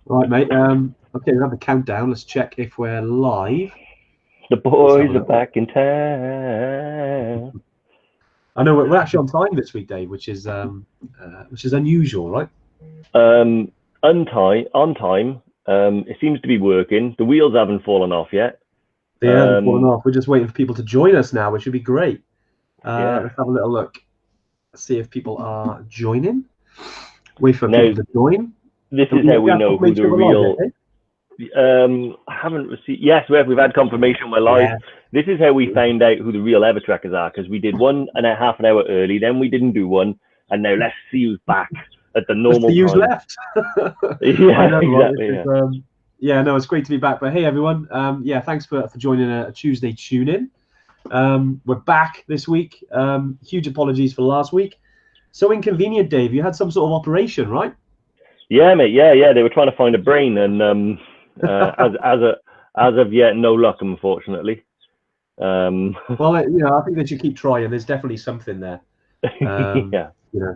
Right, mate. Okay, we'll have the countdown. Let's check if we're live. The boys are back in town. I know we're actually on time this week, Dave, which is unusual, right? On time. It seems to be working. The wheels haven't fallen off yet. They haven't fallen off. We're just waiting for people to join us now, which would be great. Yeah. Let's have a little look. See if people are joining. Wait for people to join. This is how we know who the real. I haven't received. Yes, we've had confirmation we're live. Yeah. This is how we found out who the real Evertrekkers are, because we did one and a half an hour early, then we didn't do one, and now let's see who's back at the normal time. Who's left? Yeah, know, exactly. Yeah, no, it's great to be back. But hey, everyone, yeah, thanks for joining a Tuesday tune-in. We're back this week. Huge apologies for last week. So inconvenient, Dave. You had some sort of operation, right? Yeah, mate. Yeah. They were trying to find a brain, and as of yet, no luck, unfortunately. Well, I think they should keep trying. There's definitely something there. Yeah.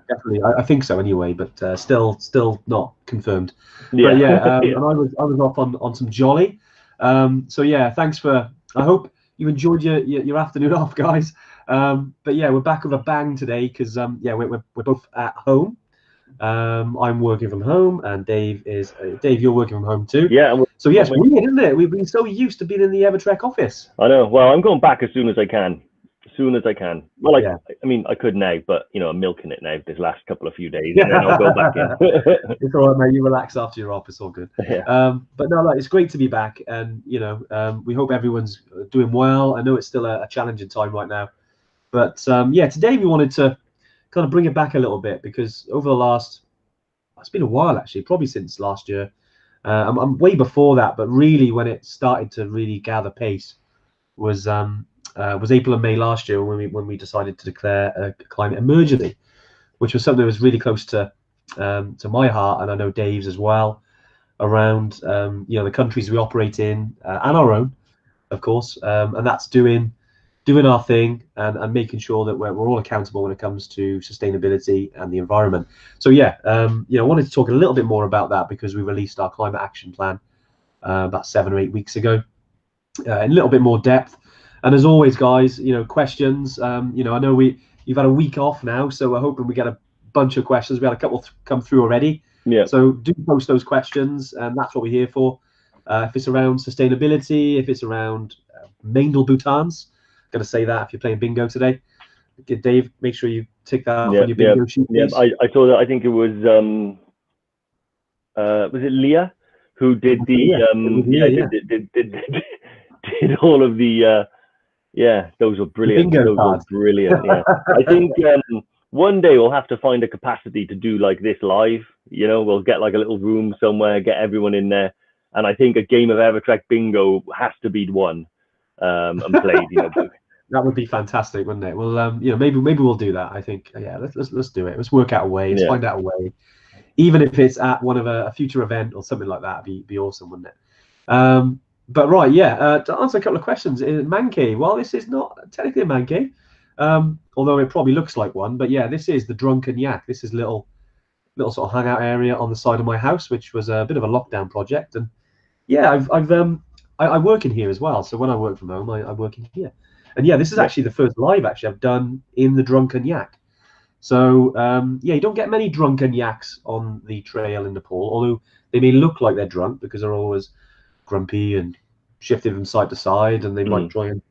Definitely. I think so anyway, but still not confirmed. Yeah. But yeah, and I was off on some jolly. So yeah, thanks for. I hope you enjoyed your afternoon off, guys. But yeah, we're back with a bang today because yeah, we're both at home. I'm working from home, and Dave, you're working from home too. Yeah. So yes, weird, isn't it? We've been so used to being in the Evertrek office. I know. Well, I'm going back as soon as I can. Well, yeah. I mean, I could now, but I'm milking it now this last few days, and then I'll go back in. It's all right, mate. You relax after you're off. It's all good. Yeah. But no, it's great to be back, and we hope everyone's doing well. I know it's still a challenging time right now, but yeah, today we wanted to kind of bring it back a little bit, because over the last, it's been a while actually, probably since last year. I'm way before that, but really when it started to really gather pace was April and May last year when we decided to declare a climate emergency, which was something that was really close to my heart, and I know Dave's as well, around the countries we operate in and our own, of course, and that's doing our thing and making sure that we're all accountable when it comes to sustainability and the environment. So yeah, I wanted to talk a little bit more about that because we released our climate action plan about 7 or 8 weeks ago, in a little bit more depth. And as always, guys, questions. I know you've had a week off now, so we're hoping we get a bunch of questions. We had a couple come through already. Yeah. So do post those questions, and that's what we're here for. If it's around sustainability, if it's around Maindel Bhutans, going to say that if you're playing bingo today, Dave, make sure you tick that off on your bingo sheet. Yeah, I saw that. I think it was it Leah who did did all of the those were brilliant. Those were brilliant. Yeah. I think one day we'll have to find a capacity to do like this live. We'll get like a little room somewhere, get everyone in there, and I think a game of Evertrek bingo has to be won and played. That would be fantastic, wouldn't it? Well, maybe we'll do that. I think, yeah, let's do it. Let's work out a way. Let's find out a way, even if it's at one of a future event or something like that. Be awesome, wouldn't it? But right, yeah. To answer a couple of questions, man cave. Well, this is not technically a man cave, although it probably looks like one. But yeah, this is the Drunken Yak. This is little sort of hangout area on the side of my house, which was a bit of a lockdown project. And yeah, I work in here as well. So when I work from home, I work in here. And yeah, this is actually the first live I've done in the Drunken Yak. So yeah, you don't get many drunken yaks on the trail in Nepal, although they may look like they're drunk because they're always grumpy and shifting from side to side, and they might try and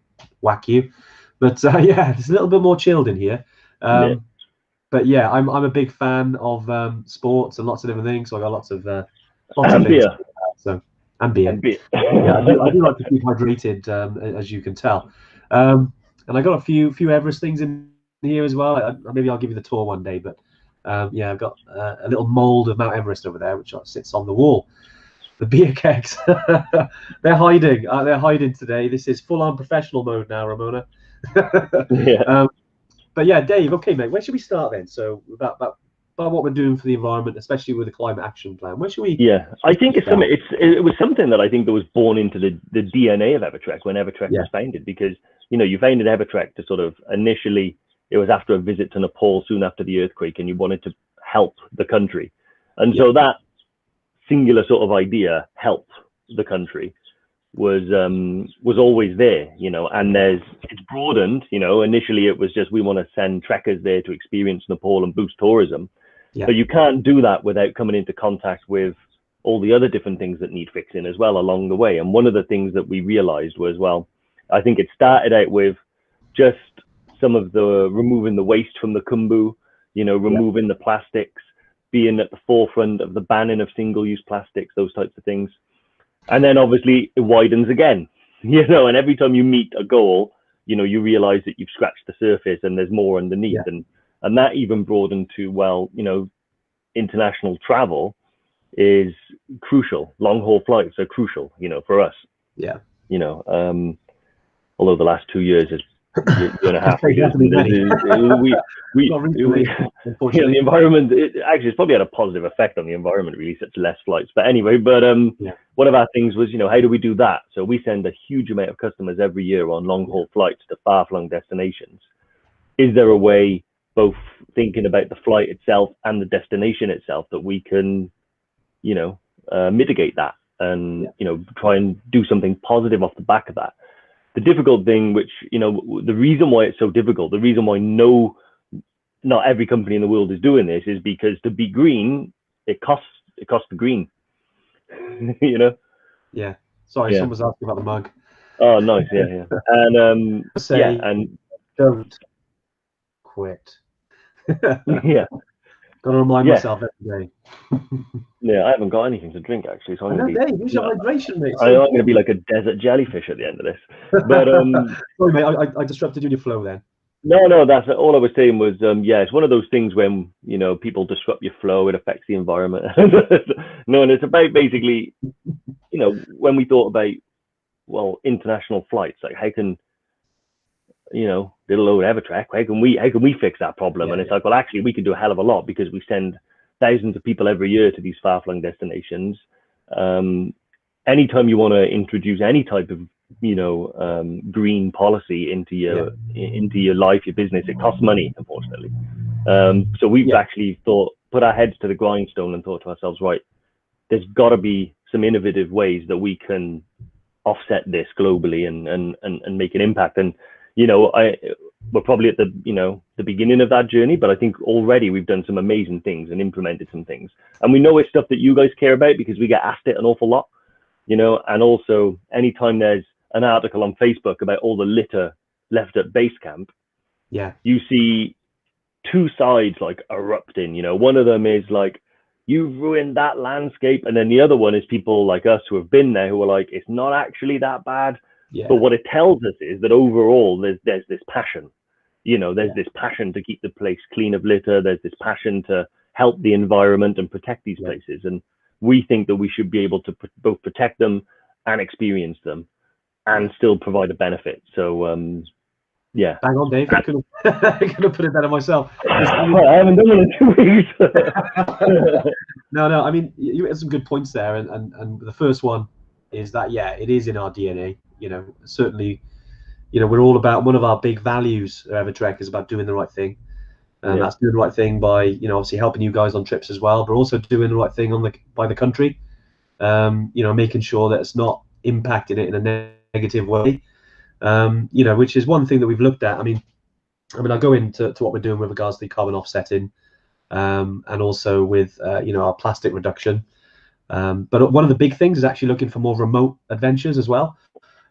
whack you. But yeah, it's a little bit more chilled in here. But yeah, I'm a big fan of sports and lots of different things. So I got lots of things. Beer. And beer. Yeah, I do like to keep hydrated, as you can tell. And I got a few Everest things in here as well. Maybe I'll give you the tour one day. But yeah, I've got a little mold of Mount Everest over there, which sits on the wall. The beer kegs, they're hiding. They're hiding today. This is full-on professional mode now, Ramona. Yeah. But yeah, Dave. Okay, mate. Where should we start then? So about what we're doing for the environment, especially with the climate action plan. Where should we? Yeah, I think it was something that I think that was born into the DNA of Evertrek when Evertrek was founded, because you founded Evertrek to sort of initially, it was after a visit to Nepal soon after the earthquake, and you wanted to help the country. And so that singular sort of idea helped the country was always there, you know, and it's broadened, you know. Initially it was just we want to send trekkers there to experience Nepal and boost tourism, but you can't do that without coming into contact with all the other different things that need fixing as well along the way. And one of the things that we realized was, well, I think it started out with just some of the removing the waste from the kumbu, you know, removing the plastics, being at the forefront of the banning of single-use plastics, those types of things. And then obviously it widens again, you know, and every time you meet a goal, you know, you realize that you've scratched the surface and there's more underneath. And that even broadened to, well, you know, international travel is crucial. Long haul flights are crucial, you know, for us. You know, although the last 2 years is year and a half. The environment, it's probably had a positive effect on the environment, really, such less flights. But anyway, one of our things was, you know, how do we do that? So we send a huge amount of customers every year on long haul flights to far flung destinations. Is there a way, both thinking about the flight itself and the destination itself, that we can, you know, mitigate that and, you know, try and do something positive off the back of that? The difficult thing, which, you know, the reason why it's so difficult, the reason why not every company in the world is doing this, is because to be green, it costs the green, you know? Sorry, someone's asking about the mug. Oh, nice. And and don't quit. Got to remind myself every day. I haven't got anything to drink, actually, so I'm going to be. Use your hydration, mate. I'm going to be like a desert jellyfish at the end of this. But sorry, mate, I disrupted you in your flow then. No, that's all I was saying was, it's one of those things when, you know, people disrupt your flow, it affects the environment. No, and it's about basically, you know, when we thought about, well, international flights, like how can, you know, little old Evertrek, how can we fix that problem? And it's like, well, actually, we can do a hell of a lot, because we send thousands of people every year to these far-flung destinations. Anytime you want to introduce any type of, you know, green policy into your life, your business, it costs money, unfortunately. So we've actually put our heads to the grindstone and thought to ourselves, right, there's got to be some innovative ways that we can offset this globally and make an impact. And, you know, we're probably at the beginning of that journey, but I think already we've done some amazing things and implemented some things. And we know it's stuff that you guys care about, because we get asked it an awful lot, you know. And also, anytime there's an article on Facebook about all the litter left at base camp, you see two sides like erupting, you know. One of them is like, you've ruined that landscape, and then the other one is people like us who have been there, who are like, it's not actually that bad. But what it tells us is that overall there's this passion, you know, there's this passion to keep the place clean of litter, there's this passion to help the environment and protect these places. And we think that we should be able to both protect them and experience them and still provide a benefit. So bang on, Dave. I could have put it better myself. I haven't done it in 2 weeks. No, I mean, you had some good points there, and the first one is that it is in our DNA. You know, certainly, you know, we're all about, one of our big values at Evertrek is about doing the right thing, and that's doing the right thing by, you know, obviously helping you guys on trips as well, but also doing the right thing by the country. You know, making sure that it's not impacting it in a negative way. You know, which is one thing that we've looked at. I mean, I'll go into what we're doing with regards to the carbon offsetting, and also with you know, our plastic reduction. But one of the big things is actually looking for more remote adventures as well.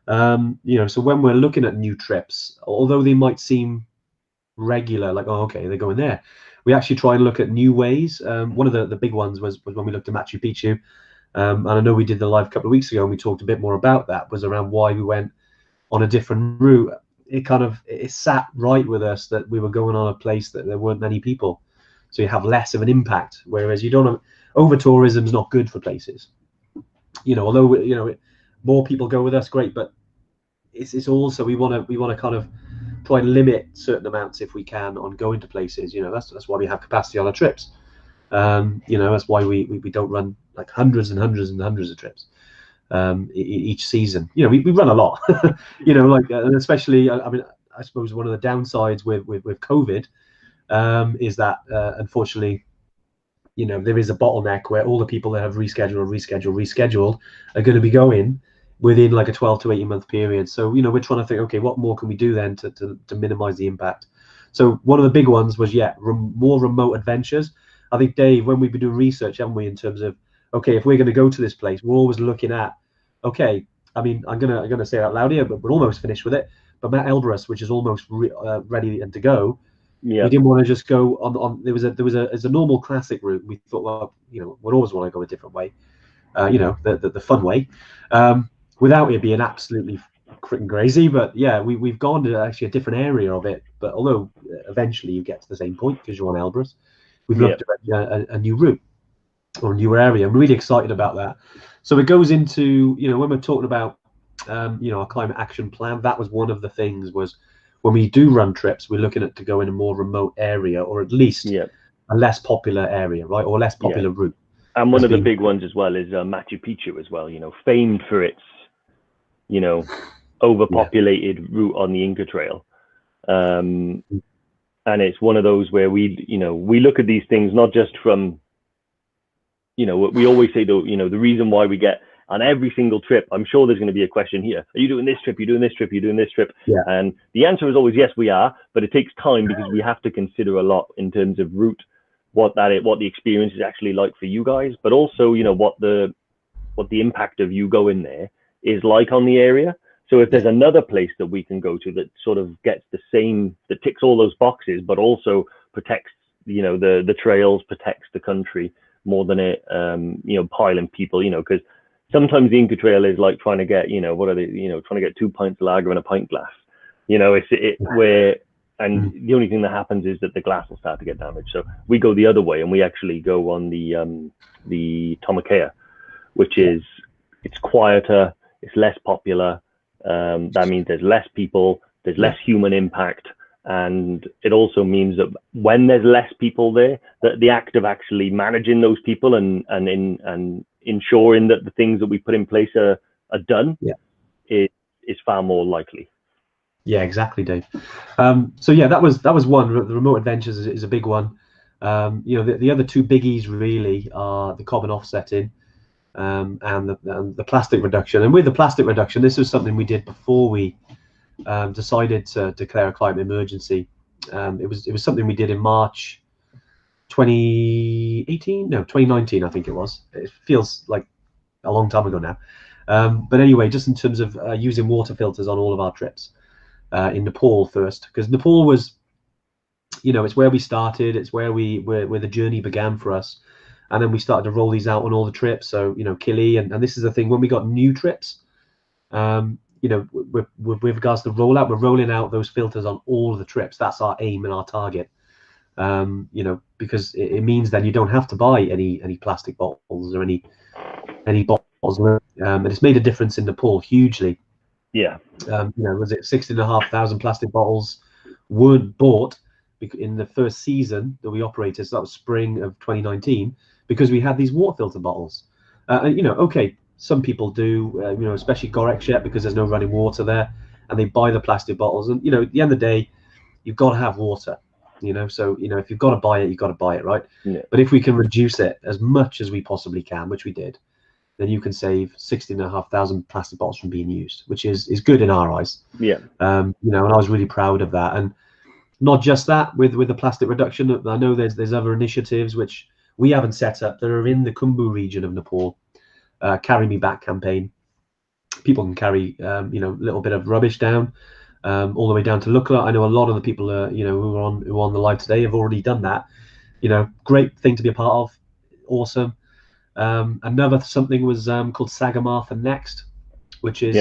You know, so when we're looking at new trips, although they might seem regular, like, oh, okay, they're going there, we actually try and look at new ways. One of the big ones was when we looked at Machu Picchu, and I know we did the live a couple of weeks ago, and we talked a bit more about that, was around why we went on a different route. It sat right with us that we were going on a place that there weren't many people, so you have less of an impact. Whereas you don't have, over tourism is not good for places. You know, although, you know, more people go with us, great, but it's also, we want to kind of try and limit certain amounts if we can on going to places. You know, that's why we have capacity on our trips. You know, that's why we don't run like hundreds and hundreds and hundreds of trips each season. You know, we run a lot. You know, like, and especially, I mean, I suppose one of the downsides with COVID is that unfortunately, you know, there is a bottleneck where all the people that have rescheduled are going to be going within like a 12 to 18 month period. So, you know, we're trying to think, okay, what more can we do then to minimize the impact? So one of the big ones was, more remote adventures. I think, Dave, when we've been doing research, haven't we, in terms of, okay, if we're going to go to this place, we're always looking at, okay, I mean, I'm gonna say it out loud here, but we're almost finished with it. But Mount Elbrus, which is almost ready and to go, Yeah. we didn't want to just go on. There was a normal classic route. We thought, well, you know, we'd always want to go a different way, you know, the fun way, without it being absolutely freaking crazy. But yeah, we've gone to actually a different area of it. But although eventually you get to the same point because you're on Elbrus, we've looked at a new route or a new area. I'm really excited about that. So it goes into, you know, when we're talking about, you know, our climate action plan, that was one of the things was when we do run trips, we're looking at to go in a more remote area, or at least a less popular area, right? Or less popular route. And one of the big ones as well is Machu Picchu as well, you know, famed for its, you know, overpopulated route on the Inca Trail. And it's one of those where we, you know, we look at these things not just from, you know, we always say, though, you know, the reason why we get on every single trip, I'm sure there's going to be a question here. Are you doing this trip? You're doing this trip? You're doing this trip? Yeah. And the answer is always yes, we are. But it takes time because we have to consider a lot in terms of route, what the experience is actually like for you guys, but also, you know, what the impact of you going there is like on the area. So if there's another place that we can go to that sort of gets the same, that ticks all those boxes, but also protects, you know, the trails, protects the country more than it, you know, piling people, you know, because sometimes the Inca Trail is like trying to get, you know, what are they, you know, trying to get 2 pints of lager in a pint glass, you know, and the only thing that happens is that the glass will start to get damaged. So we go the other way, and we actually go on the Tomakea, which is, it's quieter, it's less popular. That means there's less people, there's less human impact. And it also means that when there's less people there, that the act of actually managing those people and ensuring that the things that we put in place are done is far more likely. Yeah, exactly, Dave. So yeah, that was one. The remote adventures is a big one. You know, the other two biggies really are the carbon offsetting and the plastic reduction. And with the plastic reduction, this was something we did before we decided to declare a climate emergency. It was something we did in March 2018, no, 2019, I think it was. It feels like a long time ago now. But anyway, just in terms of using water filters on all of our trips in Nepal first, because Nepal was, you know, it's where we started, it's where the journey began for us. And then we started to roll these out on all the trips. So, you know, Kili, and this is the thing, when we got new trips, you know, with regards to rollout, we're rolling out those filters on all of the trips. That's our aim and our target. You know, because it means then you don't have to buy any plastic bottles or any bottles. And it's made a difference in Nepal hugely. Yeah. You know, was it 16,500 plastic bottles weren't bought in the first season that we operated? So that was spring of 2019, because we had these water filter bottles. And, you know, okay, some people do, you know, especially Gorekshet, because there's no running water there, and they buy the plastic bottles. And, you know, at the end of the day, you've got to have water, you know. So, you know, if you've got to buy it, you've got to buy it, right? Yeah. But if we can reduce it as much as we possibly can, which we did, then you can save 16,500 plastic bottles from being used, which is good in our eyes. Yeah. You know, and I was really proud of that. And not just that, with the plastic reduction, I know there's other initiatives which we haven't set up that are in the Khumbu region of Nepal. Carry Me Back campaign. People can carry, you know, a little bit of rubbish down, all the way down to Lukla. I know a lot of the people, you know, who are on the live today have already done that. You know, great thing to be a part of. Awesome. Another something was called Sagamartha Next, which is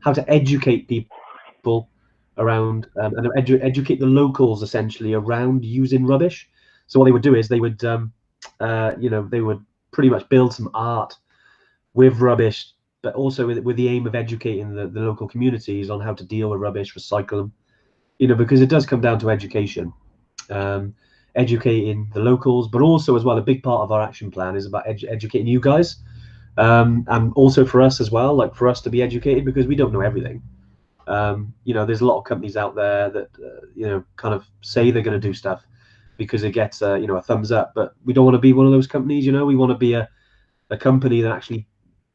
how to educate people around and educate the locals essentially around using rubbish. So what they would do is they would, you know, they would pretty much build some art with rubbish, but also with the aim of educating the local communities on how to deal with rubbish, recycle them, you know, because it does come down to education, educating the locals, but also as well, a big part of our action plan is about educating you guys, and also for us as well, like for us to be educated, because we don't know everything. You know, there's a lot of companies out there that, you know, kind of say they're going to do stuff, because it gets a thumbs up. But we don't want to be one of those companies. We want to be a company that actually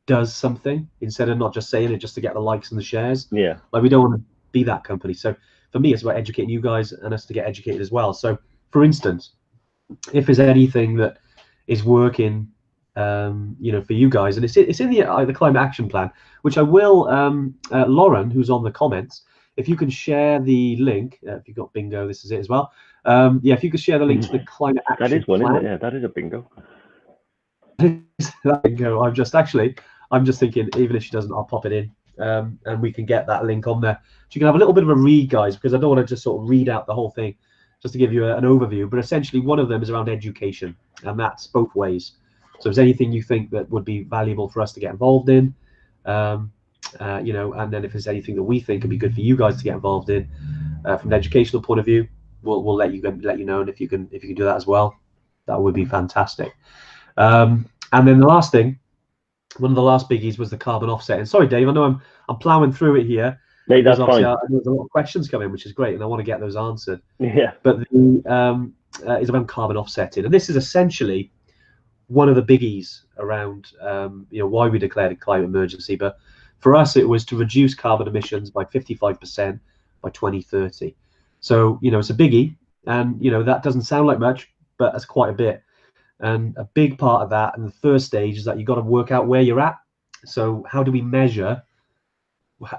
does something instead of not just saying it just to get the likes and the shares. Yeah. Like, we don't want to be that company. So for me, it's about educating you guys and us to get educated as well. So for instance, if there's anything that is working, for you guys, and it's in the climate action plan, which I will, Lauren, who's on the comments, if you can share the link, if you've got bingo, this is it as well. If you could share the link to the climate action plan. That is one, isn't it? Yeah, that is a bingo. Bingo. I'm just thinking, even if she doesn't, I'll pop it in, and we can get that link on there. So you can have a little bit of a read, guys, because I don't want to just sort of read out the whole thing, just to give you an overview. But essentially, one of them is around education, and that's both ways. So if there's anything you think that would be valuable for us to get involved in, and then if there's anything that we think would be good for you guys to get involved in, from an educational point of view, we'll let you know. And if you can do that as well, that would be fantastic. And then the last thing, one of the last biggies, was the carbon offset. And sorry, Dave, I know I'm plowing through it here. No, that's fine. There's a lot of questions coming, which is great, and I want to get those answered. Yeah. But the is around carbon offsetting, and this is essentially one of the biggies around why we declared a climate emergency. But for us, it was to reduce carbon emissions by 55% by 2030. So it's a biggie, and that doesn't sound like much, but that's quite a bit. And a big part of that, and the first stage, is that you've got to work out where you're at. So how do we measure? How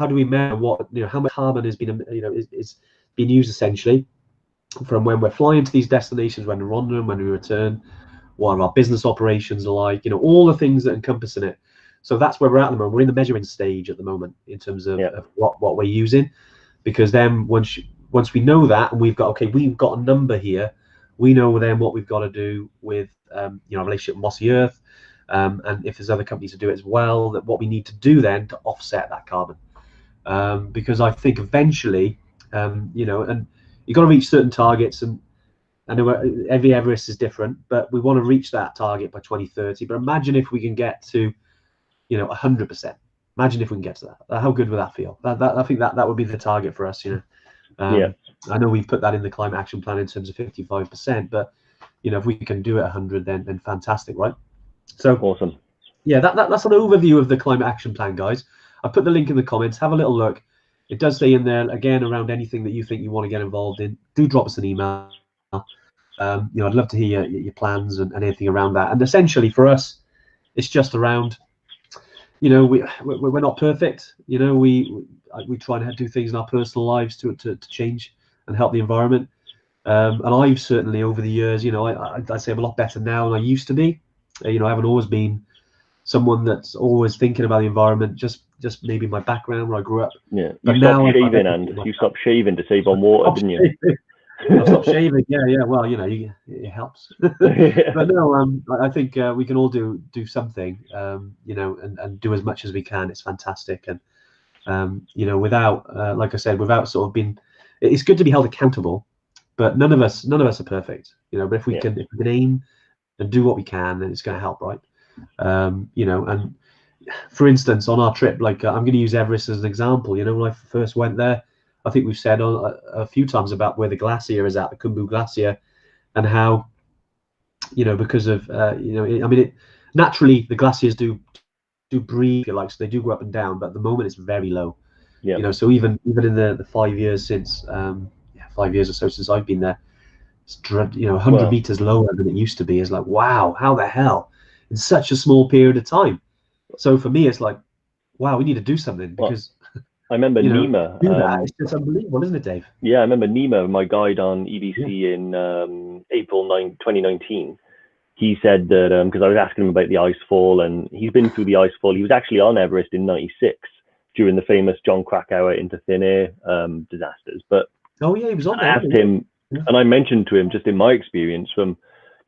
do we measure what how much carbon has been is being used, essentially, from when we're flying to these destinations, when we're on them, when we return, what our business operations are like, all the things that encompass in it. So that's where we're at the moment. We're in the measuring stage at the moment in terms of what we're using, because then once we know that, and we've got a number here. We know then what we've got to do with our relationship with Mossy Earth, and if there's other companies that do it as well, that what we need to do then to offset that carbon, because I think eventually, and you've got to reach certain targets, and I know every Everest is different, but we want to reach that target by 2030. But imagine if we can get to 100%. Imagine if we can get to that. How good would that feel? I think that would be the target for us. I know we've put that in the climate action plan in terms of 55%, but if we can do it 100, then fantastic, right? So awesome. Yeah, that's an overview of the climate action plan, guys. I put the link in the comments. Have a little look. It does say in there again around anything that you think you want to get involved in. Do drop us an email. I'd love to hear your plans and anything around that. And essentially for us, it's just around. We're not perfect. We try and do things in our personal lives to change and help the environment. And I've certainly, over the years, I'd say I'm a lot better now than I used to be. I haven't always been someone that's always thinking about the environment. Just maybe my background where I grew up. Yeah. You stopped shaving to save on water, didn't you? I stopped shaving. Yeah. Well, it helps. But no, I think we can all do something, and do as much as we can. It's fantastic, and without, like I said, without sort of being, it's good to be held accountable, but none of us are perfect, But if we can aim and do what we can, then it's going to help, right? And for instance, on our trip, like I'm going to use Everest as an example. When I first went there, I think we've said a few times about where the glacier is at, the Khumbu Glacier, and how, because of, naturally the glaciers do breathe, if you like, so they do go up and down, but at the moment it's very low. Yeah. So even in the 5 years since, 5 years or so since I've been there, it's 100 meters lower than it used to be. It's like, wow, how the hell in such a small period of time? So for me, it's like, wow, we need to do something, because. I remember Nima. It's just unbelievable, isn't it, Dave? Yeah, I remember Nima, my guide on EBC in April 2019. He said that, because I was asking him about the ice fall, and he's been through the ice fall. He was actually on Everest in '96 during the famous John Krakauer into thin air disasters. But he was on there. I asked him, and I mentioned to him, just in my experience from,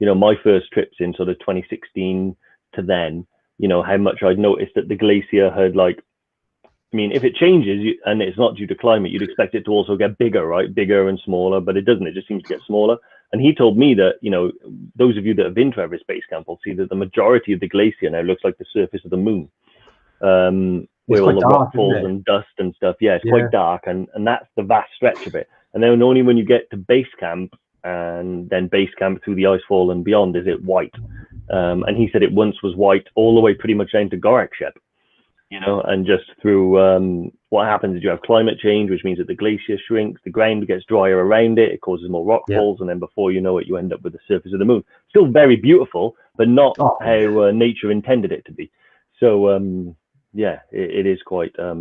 my first trips in sort of 2016 to then, how much I'd noticed that the glacier had if it changes and it's not due to climate, you'd expect it to also get bigger, right? Bigger and smaller, but it doesn't. It just seems to get smaller. And he told me that, those of you that have been to Everest Base Camp will see that the majority of the glacier now looks like the surface of the moon, where all the rock falls and dust and stuff. Yeah, it's quite dark, and that's the vast stretch of it. And then only when you get to base camp and then base camp through the icefall and beyond, is it white? And he said it once was white all the way pretty much down to Gorakshep, and just through what happens is you have climate change, which means that the glacier shrinks, the ground gets drier around it, it causes more rockfalls, and then before you know it, you end up with the surface of the moon. Still very beautiful, but not how nature intended it to be. So it is quite a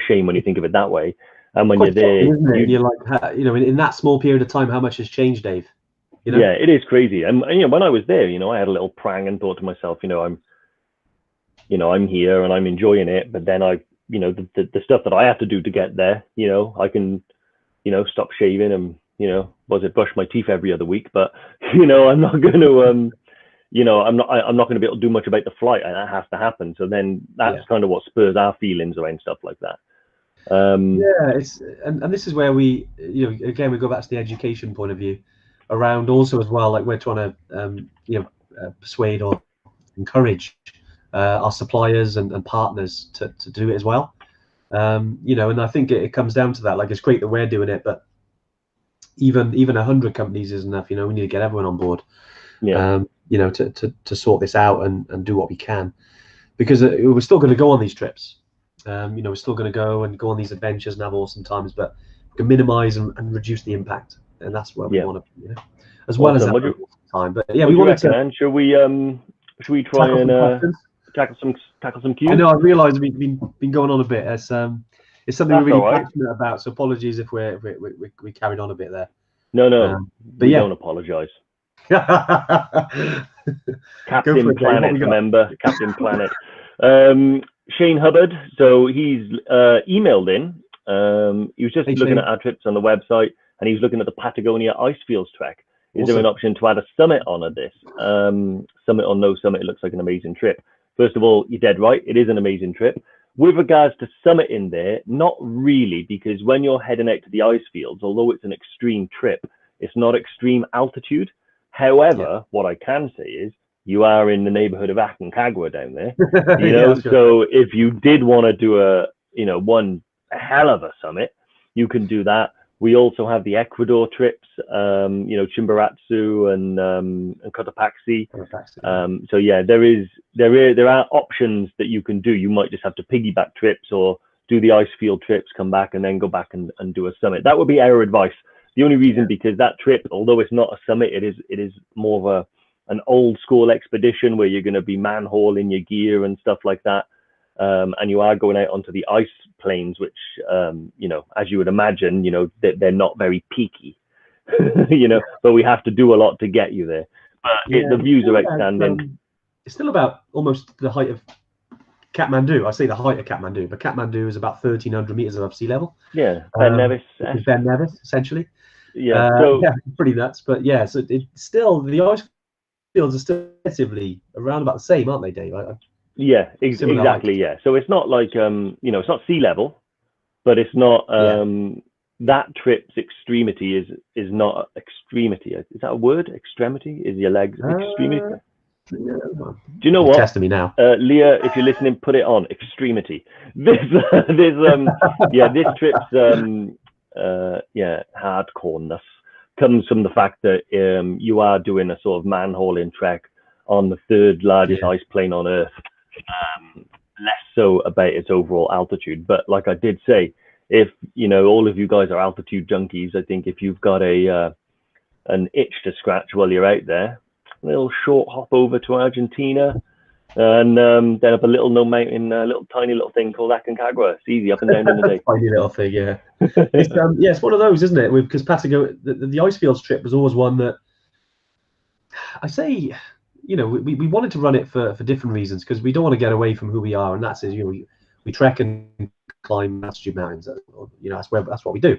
shame when you think of it that way. And when you're there, you're like, in that small period of time, how much has changed, Dave? Yeah, it is crazy. And when I was there, I had a little prang and thought to myself, I'm here and I'm enjoying it, but then the stuff that I have to do to get there, I can, stop shaving and, brush my teeth every other week, but, I'm not going to, I'm not going to be able to do much about the flight, and that has to happen. So then that's kind of what spurs our feelings around stuff like that. And this is where we, again, we go back to the education point of view around also as well, like we're trying to, persuade or encourage our suppliers and partners to do it as well. And I think it comes down to that. Like, it's great that we're doing it, but even 100 companies is enough. We need to get everyone on board. To sort this out and do what we can, because we're still going to go on these trips. We're still going to go on these adventures and have awesome times, but we can minimize and reduce the impact, and that's where we want to, as well as time. But yeah, we wanted to. Should we try and tackle some cues? I know. I realised we've been going on a bit. It's something we're really passionate about. So apologies if we carried on a bit there. No, but we don't apologise. Captain Planet, remember? Captain Planet. Shane Hubbard. So he's emailed in. He was just looking at our trips on the website, and he's looking at the Patagonia Icefields trek. Is there an option to add a summit on this? Summit or no summit, it looks like an amazing trip. First of all, you're dead right. It is an amazing trip. With regards to summit in there, not really, because when you're heading out to the ice fields, although it's an extreme trip, it's not extreme altitude. However, what I can say is you are in the neighborhood of Aconcagua down there, so if you did want to do a hell of a summit, you can do that. We also have the Ecuador trips, Chimborazo and Cotopaxi. So yeah, there are options that you can do. You might just have to piggyback trips or do the ice field trips, come back and then go back and do a summit. That would be our advice. The only reason, because that trip, although it's not a summit, it is more of an old school expedition where you're going to be manhauling your gear and stuff like that. And you are going out onto the ice plains, which, as you would imagine, they're not very peaky, but we have to do a lot to get you there. But the views are outstanding. It's still about almost the height of Kathmandu. I say the height of Kathmandu, but Kathmandu is about 1,300 meters above sea level. Yeah, Ben Nevis. Ben Nevis, essentially. Yeah, pretty nuts. But yeah, so it's still, the ice fields are still relatively around about the same, aren't they, Dave? Yeah, exactly. Yeah, so it's not like it's not sea level, but it's not that trip's extremity is not extremity. Is that a word? Extremity is your legs. Extremity. Do you know what? Testing me now, Leah. If you're listening, put it on extremity. This trip's hardcoreness comes from the fact that you are doing a sort of manhauling trek on the third largest ice plain on Earth. Less so about its overall altitude, but like I did say, if all of you guys are altitude junkies, I think if you've got an itch to scratch while you're out there, a little short hop over to Argentina, and then up a little mountain, a tiny little thing called Aconcagua. It's easy, up and down in the day. Tiny little thing, yeah. It's one of those, isn't it? Because Patagonia, the Icefields trip was always one that I say, we wanted to run it for different reasons, because we don't want to get away from who we are, and that's we trek and climb altitude mountains. That's what we do.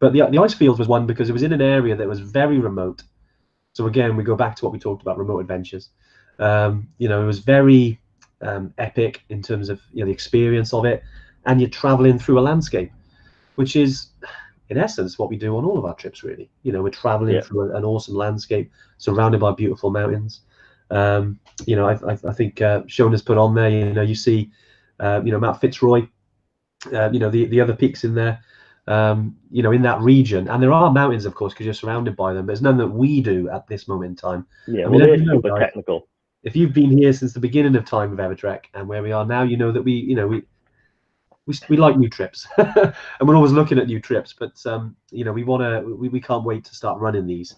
But the Icefields was one because it was in an area that was very remote. So again, we go back to what we talked about, remote adventures. It was very epic in terms of the experience of it, and you're traveling through a landscape, which is in essence what we do on all of our trips, really. We're traveling through an awesome landscape surrounded by beautiful mountains. I think Sean has put on there, you see Mount Fitzroy, the other peaks in there, you know, in that region. And there are mountains, of course, because you're surrounded by them. But there's none that we do at this moment in time. Yeah, I mean, well, as they're you know, super guys, technical. if you've been here since the beginning of time with Evertrek and where we are now, you know that we like new trips, and we're always looking at new trips. But you know, we can't wait to start running these.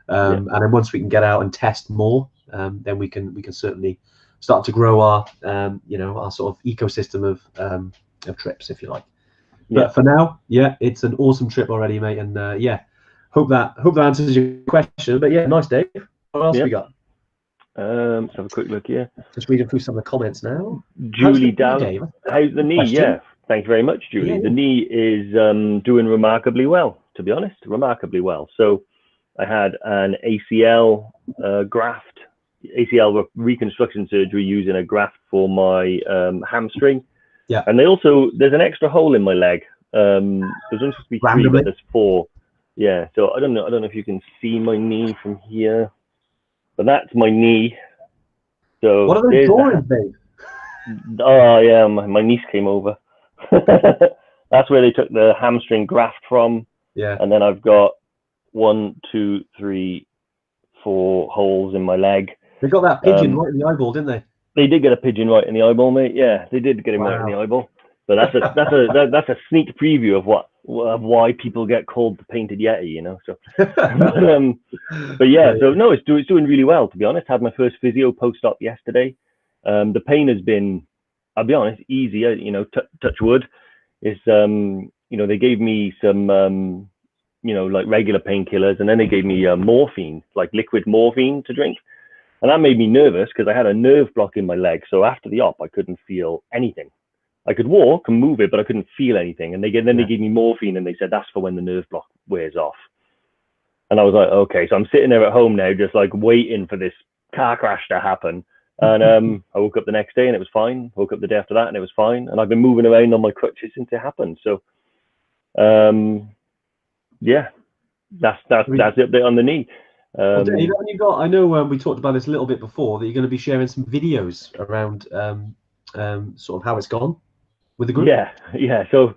And then once we can get out and test more, then we can certainly start to grow our you know, our sort of ecosystem of trips, if you like. But for now, yeah, it's an awesome trip already, mate. And yeah, hope that answers your question. But yeah, nice, Dave. What else we got? Let's have a quick look here. Just reading through some of the comments now. Julie Dallas, how's the knee? Question? Yeah, thank you very much, Julie. Yeah. The knee is doing remarkably well, to be honest, remarkably well. So I had an ACL graft, ACL reconstruction surgery using a graft for my hamstring. Yeah. And there's an extra hole in my leg. There's only supposed to be 3, but there's 4. Yeah. So I don't know if you can see my knee from here, but that's my knee. So what are those drawings, Dave? Oh yeah, my niece came over. That's where they took the hamstring graft from. Yeah. And then I've got 1, 2, 3, 4 holes in my leg. They got that pigeon right in the eyeball, didn't they? They did get a pigeon right in the eyeball, mate. Yeah, they did get him right in the eyeball. But that's a sneak preview of why people get called the painted yeti, you know. So, but yeah, so no, it's doing really well, to be honest. Had my first physio post-op yesterday. The pain has been, I'll be honest, easy. You know, touch wood. It's you know, they gave me some you know, like regular painkillers, and then they gave me morphine, like liquid morphine to drink. And that made me nervous because I had a nerve block in my leg. So after the op, I couldn't feel anything. I could walk and move it, but I couldn't feel anything. And they gave me morphine, and they said that's for when the nerve block wears off. And I was like, okay. So I'm sitting there at home now, just like waiting for this car crash to happen. And I woke up the next day and it was fine. Woke up the day after that and it was fine. And I've been moving around on my crutches since it happened. So, yeah, that's the update on the knee. Well, Dave, I know we talked about this a little bit before, that you're going to be sharing some videos around sort of how it's gone with the group. Yeah. So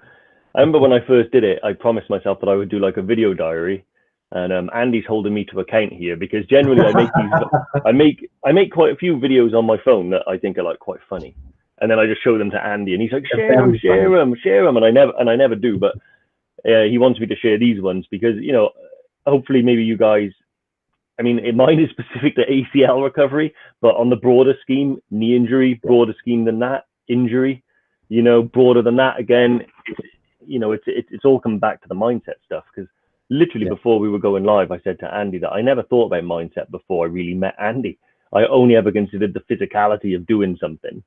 I remember when I first did it, I promised myself that I would do like a video diary, and Andy's holding me to account here because generally I make these, I make quite a few videos on my phone that I think are like quite funny, and then I just show them to Andy, and he's like, share them, and I never do, but he wants me to share these ones because, you know, hopefully maybe you guys. I mean, mine is specific to ACL recovery, but on the broader scheme, knee injury, broader scheme than that, injury, you know, broader than that, again, you know, it's all come back to the mindset stuff. Because literally before we were going live, I said to Andy that I never thought about mindset before I really met Andy. I only ever considered the physicality of doing something,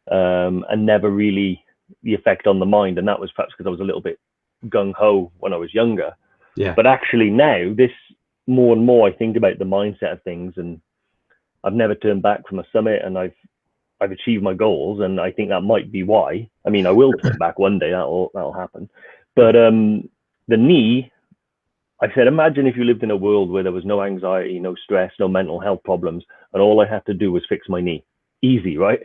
and never really the effect on the mind. And that was perhaps because I was a little bit gung-ho when I was younger. Yeah. But actually now, more and more I think about the mindset of things, and I've never turned back from a summit, and I've achieved my goals, and I think that might be why. I mean, I will turn back one day, that'll happen. But the knee, I said, imagine if you lived in a world where there was no anxiety, no stress, no mental health problems, and all I had to do was fix my knee. Easy, right?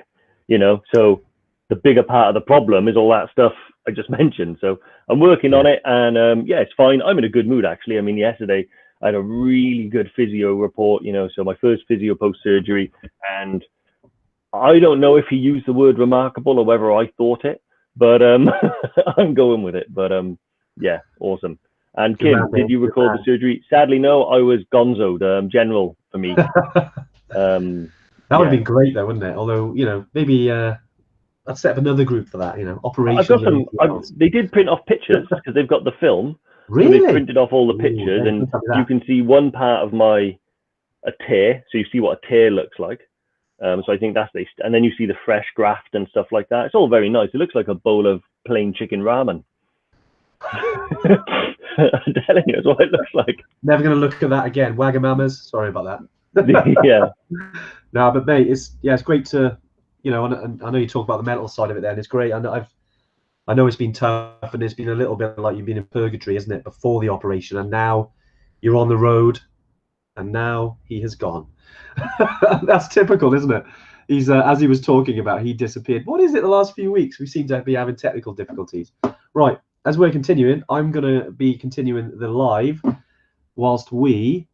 You know, so the bigger part of the problem is all that stuff I just mentioned. So I'm working on it, and yeah, it's fine. I'm in a good mood, actually. I mean, yesterday I had a really good physio report, you know, so my first physio post-surgery, and I don't know if he used the word remarkable or whether I thought it, but I'm going with it. But yeah, awesome. And Kim, did you record the surgery? Sadly, no, I was gonzoed, general for me. That would have been great though, wouldn't it? Although, you know, maybe I'd set up another group for that, you know, operation. I've got some, they did print off pictures because they've got the film. Really? So they printed off all the pictures, and you can see one part of a tear. So you see what a tear looks like. So I think that's and then you see the fresh graft and stuff like that. It's all very nice. It looks like a bowl of plain chicken ramen. I'm telling you, it's what it looks like. Never going to look at that again. Wagamamas. Sorry about that. Yeah. No, but mate, it's great to, you know, and I know you talk about the mental side of it. Then it's great. I know it's been tough, and it's been a little bit like you've been in purgatory, isn't it, before the operation, and now you're on the road, and now he has gone. That's typical, isn't it? He's as he was talking about, he disappeared. What is it? The last few weeks we seem to be having technical difficulties. Right. as we're continuing, I'm going to be continuing the live whilst we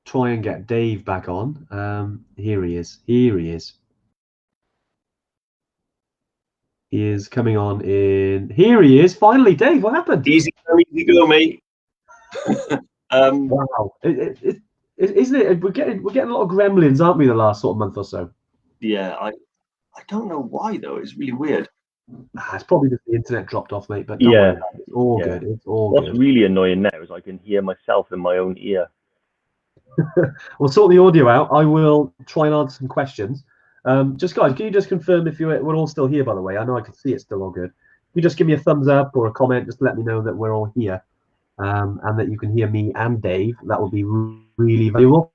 try and get Dave back on. Here he is. Here he is. He is coming on in. Here he is. Finally, Dave. What happened? Easy go, mate. Wow. Isn't it? We're getting a lot of gremlins, aren't we? The last sort of month or so. Yeah, I don't know why though. It's really weird. It's probably just the internet dropped off, mate. But yeah, it's all good. It's all What's good. really annoying now is I can hear myself in my own ear. We'll sort the audio out. I will try and answer some questions. Just guys, can you just confirm if we're all still here? By the way, I know I can see it's still all good. You just give me a thumbs up or a comment, just to let me know that we're all here, and that you can hear me and Dave. That would be really valuable.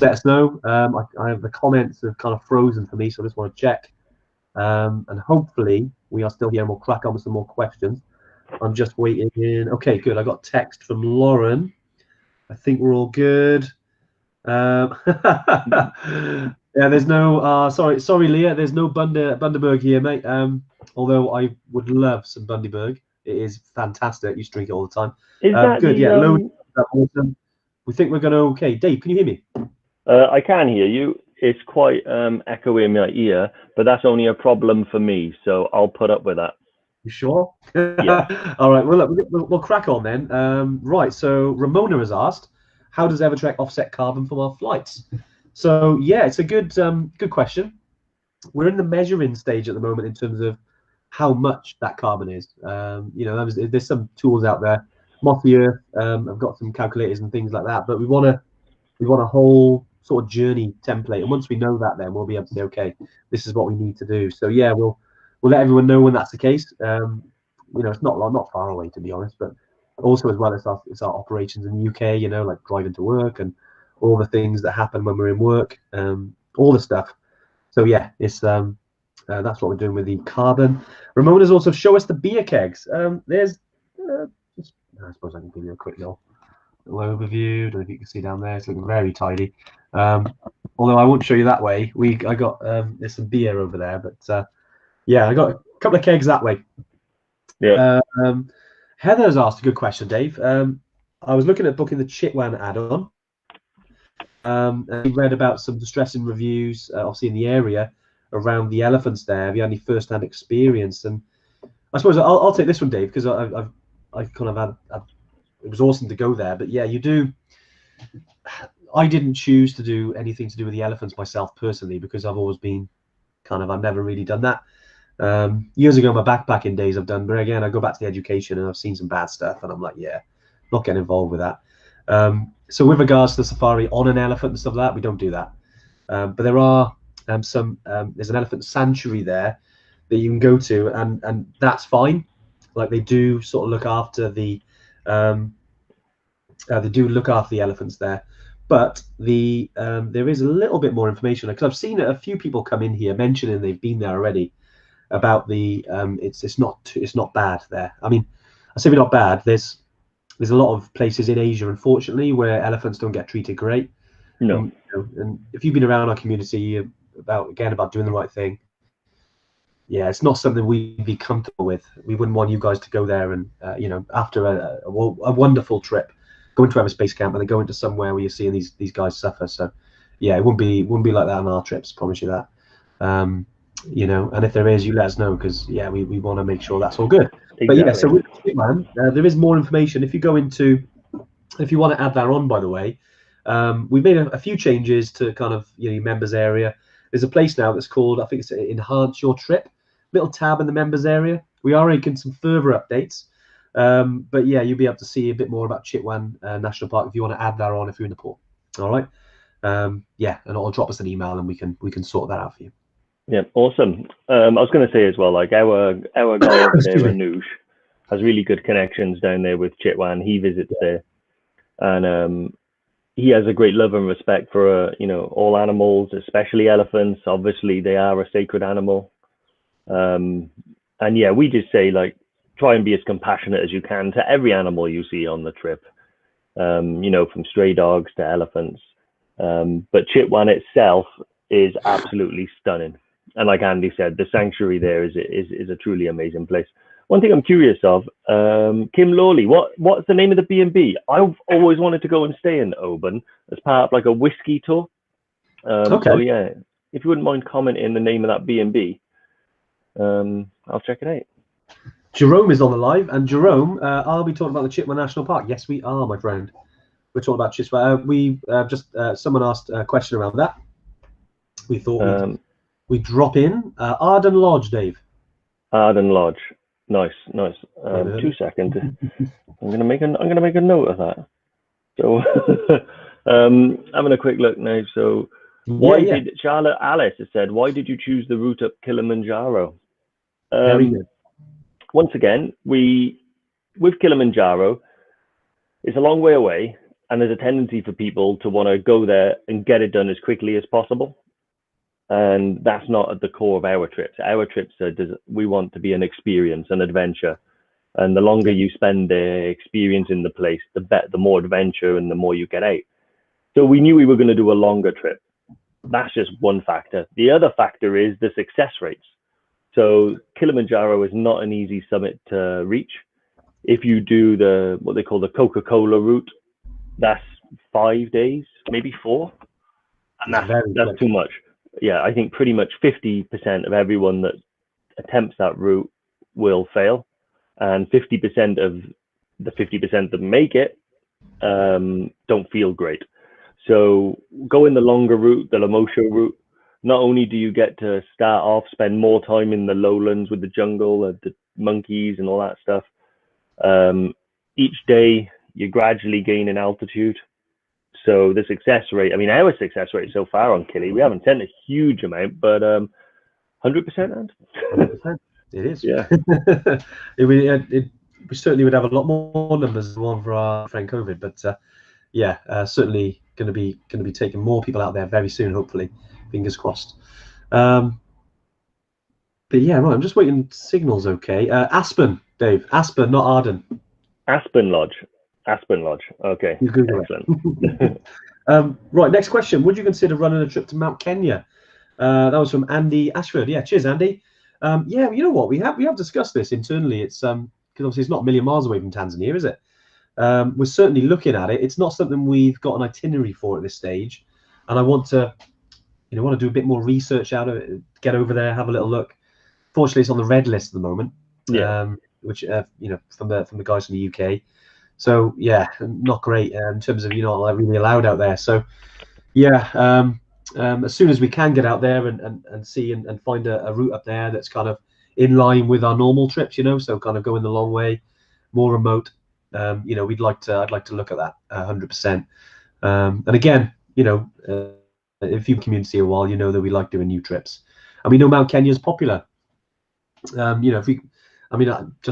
Let us know. I have the comments have kind of frozen for me, so I just want to check. And hopefully we are still here and we'll crack on with some more questions. I'm just waiting in. Okay, good. I got text from Lauren. I think we're all good. Yeah, there's no sorry Leah, there's no Bundaberg here, mate. Although I would love some Bundaberg. It is fantastic. I used to drink it all the time. Is that good? The, yeah, load. Awesome. We think we're gonna okay. Dave, can you hear me? I can hear you. It's quite echoey in my ear, but that's only a problem for me, so I'll put up with that. You sure? Yeah. All right. Well, look, we'll crack on then. Right. So Ramona has asked, how does Evertrek offset carbon from our flights? So yeah, it's a good question. We're in the measuring stage at the moment in terms of how much that carbon is. You know, there's some tools out there. Mossy Earth, I've got some calculators and things like that, but we want a whole sort of journey template, and once we know that, then we'll be able to say, okay, this is what we need to do. So yeah, we'll let everyone know when that's the case. You know, it's not far away, to be honest, but also as well as it's our operations in the UK, you know, like driving to work and all the things that happen when we're in work, all the stuff. So yeah, it's that's what we're doing with the carbon. Ramona's also show us the beer kegs. There's I suppose I can give you a quick little overview. I don't know if you can see down there. It's looking very tidy. Although I won't show you that way. I got there's some beer over there, but yeah, I got a couple of kegs that way. Yeah. Heather's asked a good question, Dave. I was looking at booking the Chitwan add-on. And we read about some distressing reviews, obviously in the area around the elephants there. Have you had any first-hand experience? And I suppose I'll take this one, Dave, because I've kind of had. It was awesome to go there, but yeah, you do. I didn't choose to do anything to do with the elephants myself personally because I've always been I've never really done that. Years ago, my backpacking days I've done, but again, I go back to the education and I've seen some bad stuff, and I'm like, yeah, not getting involved with that. So with regards to the safari on an elephant and stuff like that, we don't do that. But there are there's an elephant sanctuary there that you can go to, and that's fine. Like they do sort of look after the elephants there, but there is a little bit more information because I've seen a few people come in here mentioning they've been there already about the it's not bad there. I mean, I say we're not bad. There's a lot of places in Asia, unfortunately, where elephants don't get treated great. No. And if you've been around our community about doing the right thing, yeah, it's not something we'd be comfortable with. We wouldn't want you guys to go there and after a wonderful trip, go into Everspace Camp and then go into somewhere where you're seeing these guys suffer. So yeah, it wouldn't be like that on our trips, promise you that. And if there is, you let us know, because yeah, we want to make sure that's all good. Exactly. But yeah, so with Chitwan, there is more information. If you want to add that on, by the way, we've made a few changes to kind of members area. There's a place now that's called, I think it's Enhance Your Trip, little tab in the members area. We are making some further updates, but yeah, you'll be able to see a bit more about Chitwan National Park if you want to add that on if you're in the port. All right, yeah, and it'll drop us an email and we can sort that out for you. Yeah, awesome. I was going to say as well, like our guy over there, Anoush, has really good connections down there with Chitwan. He visits there, and he has a great love and respect for all animals, especially elephants. Obviously, they are a sacred animal. And yeah, we just say, like, try and be as compassionate as you can to every animal you see on the trip. From stray dogs to elephants. But Chitwan itself is absolutely stunning. And like Andy said, the sanctuary there is a truly amazing place. One thing I'm curious of, Kim Lawley, what's the name of the B&B? I've always wanted to go and stay in Oban as part of like a whiskey tour. Okay. So yeah, if you wouldn't mind commenting the name of that B&B, I'll check it out. Jerome is on the live, and Jerome, are we talking about the Chitwan National Park? Yes, we are, my friend. We're talking about Chitwan. We someone asked a question around that. We thought we'd drop in. Arden Lodge, Dave. Arden Lodge, nice. 2 seconds. I'm gonna make a note of that. So, having a quick look now. So, why did Charlotte Alice has said, why did you choose the route up Kilimanjaro? Very good. Once again, with Kilimanjaro, it's a long way away, and there's a tendency for people to want to go there and get it done as quickly as possible. And that's not at the core of our trips. Our trips are, we want to be an experience, an adventure. And the longer you spend there experiencing the place, the more adventure and the more you get out. So we knew we were going to do a longer trip. That's just one factor. The other factor is the success rates. So Kilimanjaro is not an easy summit to reach. If you do what they call the Coca-Cola route, that's 5 days, maybe 4. And that's too much. Yeah, I think pretty much 50% of everyone that attempts that route will fail. And 50% of the 50% that make it don't feel great. So going the longer route, the Lamosha route, not only do you get to start off, spend more time in the lowlands with the jungle, the monkeys and all that stuff. Each day you gradually gain in altitude. So the success rate, I mean, our success rate so far on Kili, we haven't sent a huge amount, but 100%, and 100%. It is. Yeah. We certainly would have a lot more numbers than one for our friend COVID, but certainly going to be taking more people out there very soon, hopefully. Fingers crossed. But yeah, right. I'm just waiting. Signals okay. Aspen, Dave. Aspen, not Arden. Aspen Lodge. Okay. Excellent. Right. Next question. Would you consider running a trip to Mount Kenya? That was from Andy Ashford. Yeah. Cheers, Andy. Yeah. You know what? We have discussed this internally. It's because obviously it's not a million miles away from Tanzania, is it? We're certainly looking at it. It's not something we've got an itinerary for at this stage, and I want to do a bit more research out of it, get over there, have a little look. Fortunately, it's on the red list at the moment. Yeah. Which from the guys from the UK. So yeah, not great in terms of not really allowed out there. So yeah, as soon as we can get out there and see and find a route up there that's kind of in line with our normal trips, so kind of going the long way, more remote. I'd like to look at that 100%. And again, if you've been community a while, you know that we like doing new trips, and we know Mount Kenya is popular. Just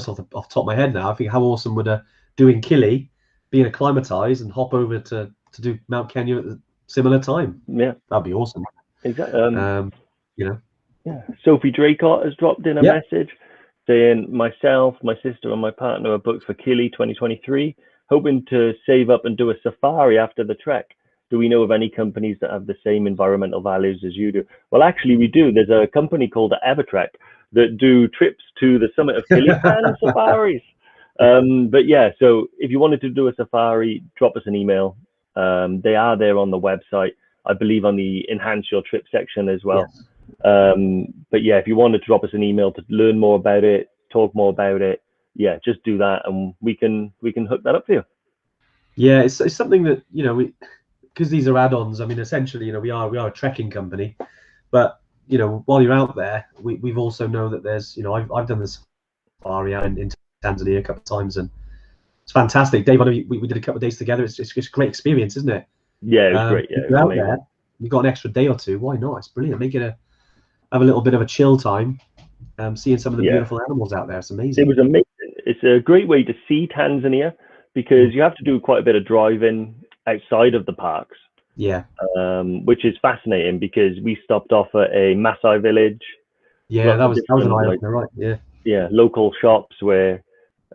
off the top of my head now, I think how awesome would doing Kili, being acclimatized and hop over to do Mount Kenya at a similar time. Yeah, that'd be awesome. Exactly. Yeah. Sophie Draycott has dropped in a message saying, myself, my sister, and my partner are booked for Kili 2023, hoping to save up and do a safari after the trek. Do we know of any companies that have the same environmental values as you do? Well, actually, we do. There's a company called Evertrek that do trips to the summit of Kili and safaris. But yeah, so if you wanted to do a safari, drop us an email. They are there on the website, I believe, on the enhance your trip section as well. Yes. But yeah, if you wanted to drop us an email to learn more about it, talk more about it, yeah, just do that, and we can hook that up for you. Yeah, it's something that because these are add-ons. I mean, essentially, we are a trekking company, but while you're out there, we've also know that there's I've done this safari out in Tanzania a couple of times, and it's fantastic. Dave, I know we did a couple of days together. It's a great experience, isn't it? Yeah, it was great. Yeah, it was amazing. There, you've got an extra day or two. Why not? It's brilliant. Make it have a little bit of a chill time. Seeing some of the beautiful animals out there. It's amazing. It was amazing. It's a great way to see Tanzania because you have to do quite a bit of driving outside of the parks. Yeah. Which is fascinating because we stopped off at a Maasai village. Yeah, that was an eye-opener, right? Yeah. Yeah, local shops where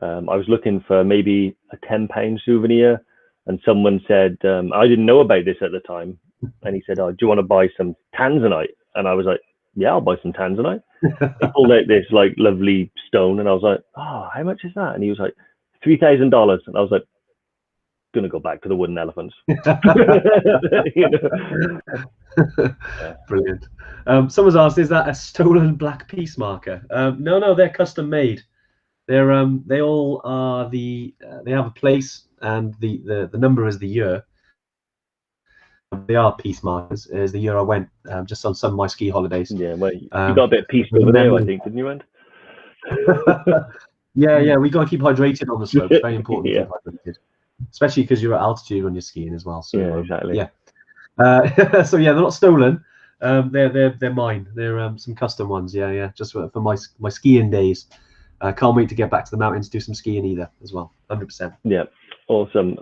I was looking for maybe a £10 souvenir, and someone said, I didn't know about this at the time, and he said, "Oh, do you want to buy some Tanzanite?" And I was like, yeah, I'll buy some tanzanite. He pulled out this like lovely stone, and I was like, oh, how much is that? And he was like, $3,000. And I was like, gonna go back to the wooden elephants. You know? Brilliant. Someone's asked, is that a stolen black piece marker? No, they're custom made. They're they all are they have a place, and the number is the year. They are piece markers. Is the year I went just on some of my ski holidays. Yeah, well, you got a bit of peace over there, I think, didn't you, End? Yeah, we got to keep hydrated on the slopes. It's very important to Yeah. keep hydrated, especially because you're at altitude when you're skiing as well. So Yeah, exactly. Yeah. So yeah, they're not stolen. They're mine. They're some custom ones. Yeah. Just for my skiing days. Can't wait to get back to the mountains, do some skiing either as well. 100%. Yeah, awesome.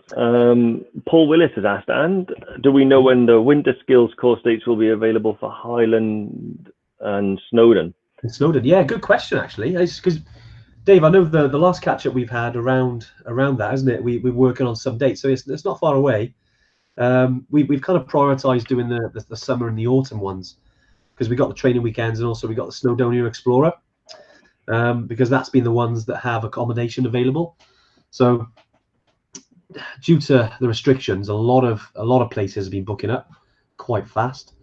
Paul Willis has asked, and do we know when the winter skills course dates will be available for Highland and Snowdon? Snowdon, yeah, good question actually. Because Dave, I know the last catch up we've had around that, isn't it? We're working on some dates, so it's not far away. We've kind of prioritized doing the summer and the autumn ones, because we got the training weekends, and also we got the Snowdonia Explorer, because that's been the ones that have accommodation available. So due to the restrictions, a lot of places have been booking up quite fast.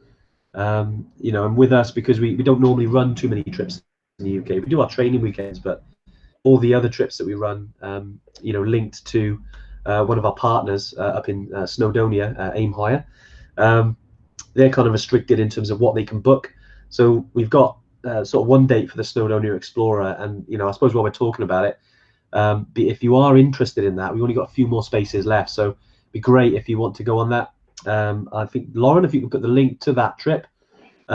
You know, and with us, because we don't normally run too many trips in the UK. We do our training weekends, but all the other trips that we run, you know, linked to one of our partners up in Snowdonia, Aim Higher, they're kind of restricted in terms of what they can book. So we've got sort of one date for the Snowdonia Explorer, and you know, I suppose while we're talking about it, if you are interested in that, we've only got a few more spaces left, so it'd be great if you want to go on that. I think, Lauren, if you can put the link to that trip. You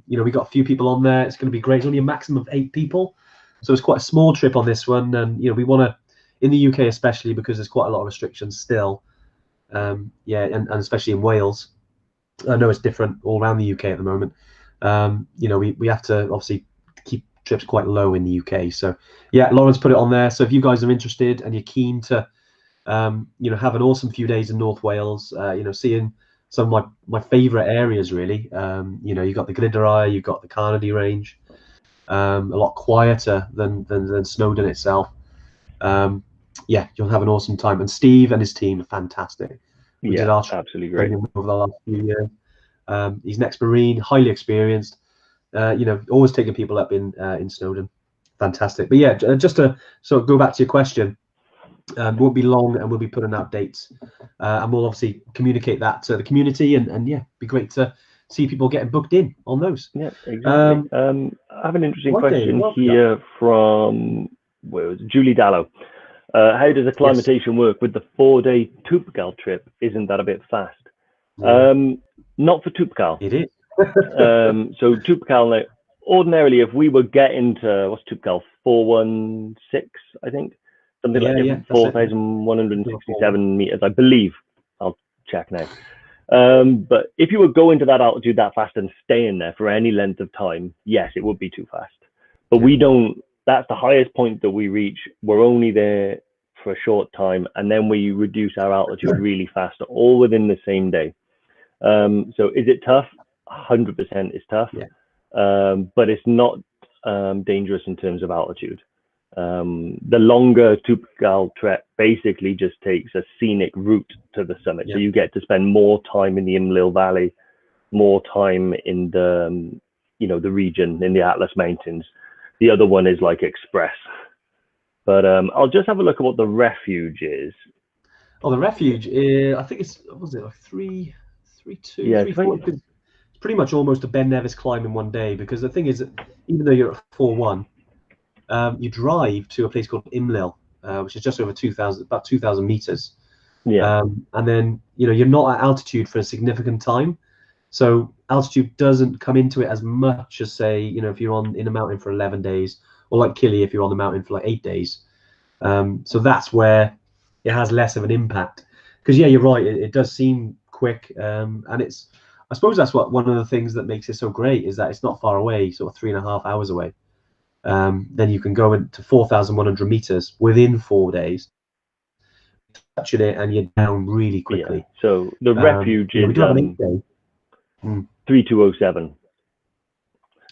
know, we got a few people on there. It's going to be great. It's only a maximum of 8 people, so it's quite a small trip on this one. And you know, we want to, in the UK especially, because there's quite a lot of restrictions still. Yeah, and especially in Wales. I know it's different all around the UK at the moment. You know, we have to obviously keep trips quite low in the UK. So yeah, Lauren's put it on there. So if you guys are interested and you're keen to, you know, have an awesome few days in North Wales, you know, seeing some of my favourite areas really. You know, you've got the Glyderau, you've got the Carnaby Range, a lot quieter than Snowdon itself. Yeah, you'll have an awesome time. And Steve and his team are fantastic. We did our absolutely great over the last few years. He's an ex-Marine, highly experienced. You know, always taking people up in Snowdon. Fantastic. But yeah, just to sort of go back to your question, won't be long, and we'll be putting out dates, and we'll obviously communicate that to the community, and yeah, be great to see people getting booked in on those. Yeah, exactly. I have an interesting question here from Julie Dallow. How does acclimatation work with the 4-day Toupgal trip? Isn't that a bit fast? Not for Toupgal. It is. So Toupgal, ordinarily, if we were getting to, what's Toupgal, 416, I think, something like that, 4,167 meters, I believe. I'll check now. But if you were going to that altitude that fast and staying there for any length of time, yes, it would be too fast. But we don't. That's the highest point that we reach. We're only there for a short time, and then we reduce our altitude really fast, all within the same day. So is it tough? 100% is tough. But it's not dangerous in terms of altitude. The longer Toupgal trek basically just takes a scenic route to the summit. So you get to spend more time in the Imlil Valley, more time in the, you know, the region in the Atlas Mountains. The other one is like express. But I'll just have a look at what the refuge is. Oh, the refuge, I think it's, what was it, like 3, 2, yeah, 3, 4? It's pretty much almost a Ben Nevis climb in one day, because the thing is that even though you're at 4-1, you drive to a place called Imlil, which is just over 2,000 meters. And then, you know, you're not at altitude for a significant time. So altitude doesn't come into it as much as, say, you know, if you're in a mountain for 11 days, or like Killy, if you're on the mountain for like 8 days. So that's where it has less of an impact. Because yeah, you're right, it does seem quick, and it's, I suppose that's one of the things that makes it so great, is that it's not far away, sort of 3.5 hours away. Then you can go into 4,100 meters within 4 days, touching it, and you're down really quickly. So the refuge is 3207.